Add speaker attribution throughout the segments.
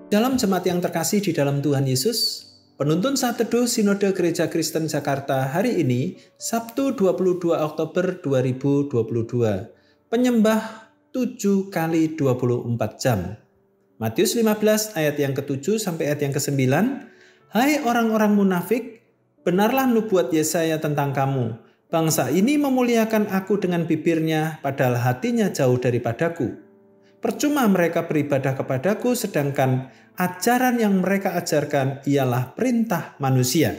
Speaker 1: Dalam jemaat yang terkasih di dalam Tuhan Yesus, penuntun Saat Teduh Sinode Gereja Kristen Jakarta hari ini, Sabtu 22 Oktober 2022, penyembah 7 kali 24 jam. Matius 15 ayat yang ke-7 sampai ayat yang ke-9, Hai orang-orang munafik, benarlah nubuat Yesaya tentang kamu. Bangsa ini memuliakan aku dengan bibirnya, padahal hatinya jauh daripadaku. Percuma mereka beribadah kepadaku, sedangkan ajaran yang mereka ajarkan ialah perintah manusia.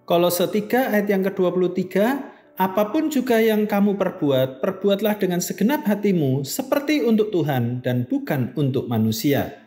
Speaker 1: Kolose 3 ayat yang ke-23, apapun juga yang kamu perbuat, perbuatlah dengan segenap hatimu seperti untuk Tuhan dan bukan untuk manusia.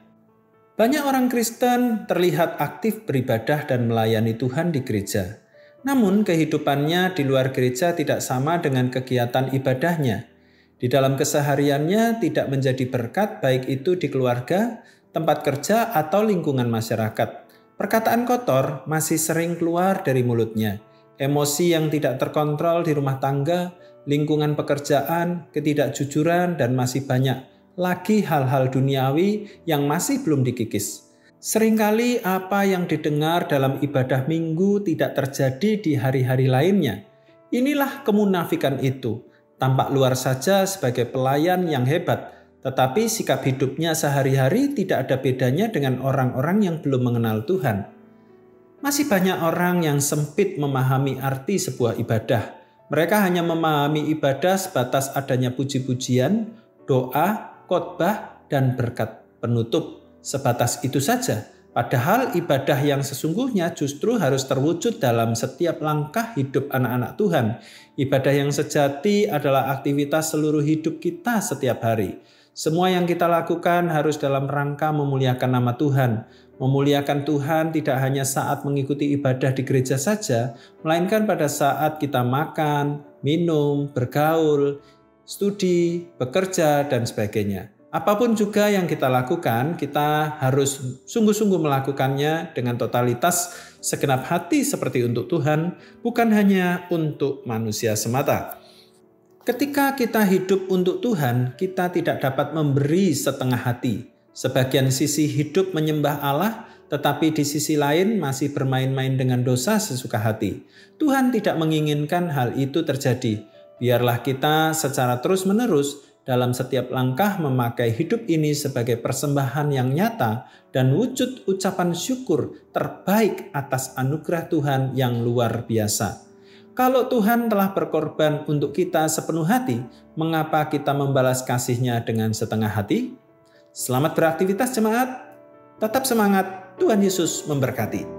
Speaker 1: Banyak orang Kristen terlihat aktif beribadah dan melayani Tuhan di gereja. Namun kehidupannya di luar gereja tidak sama dengan kegiatan ibadahnya. Di dalam kesehariannya tidak menjadi berkat, baik itu di keluarga, tempat kerja, atau lingkungan masyarakat. Perkataan kotor masih sering keluar dari mulutnya. Emosi yang tidak terkontrol di rumah tangga, lingkungan pekerjaan, ketidakjujuran, dan masih banyak lagi hal-hal duniawi yang masih belum dikikis. Seringkali apa yang didengar dalam ibadah minggu tidak terjadi di hari-hari lainnya. Inilah kemunafikan itu. Tampak luar saja sebagai pelayan yang hebat, tetapi sikap hidupnya sehari-hari tidak ada bedanya dengan orang-orang yang belum mengenal Tuhan. Masih banyak orang yang sempit memahami arti sebuah ibadah. Mereka hanya memahami ibadah sebatas adanya puji-pujian, doa, khotbah, dan berkat penutup. Sebatas itu saja. Padahal ibadah yang sesungguhnya justru harus terwujud dalam setiap langkah hidup anak-anak Tuhan. Ibadah yang sejati adalah aktivitas seluruh hidup kita setiap hari. Semua yang kita lakukan harus dalam rangka memuliakan nama Tuhan. Memuliakan Tuhan tidak hanya saat mengikuti ibadah di gereja saja, melainkan pada saat kita makan, minum, bergaul, studi, bekerja, dan sebagainya. Apapun juga yang kita lakukan, kita harus sungguh-sungguh melakukannya dengan totalitas segenap hati seperti untuk Tuhan, bukan hanya untuk manusia semata. Ketika kita hidup untuk Tuhan, kita tidak dapat memberi setengah hati. Sebagian sisi hidup menyembah Allah, tetapi di sisi lain masih bermain-main dengan dosa sesuka hati. Tuhan tidak menginginkan hal itu terjadi. Biarlah kita secara terus-menerus dalam setiap langkah memakai hidup ini sebagai persembahan yang nyata dan wujud ucapan syukur terbaik atas anugerah Tuhan yang luar biasa. Kalau Tuhan telah berkorban untuk kita sepenuh hati, mengapa kita membalas kasih-Nya dengan setengah hati? Selamat beraktivitas jemaat, tetap semangat, Tuhan Yesus memberkati.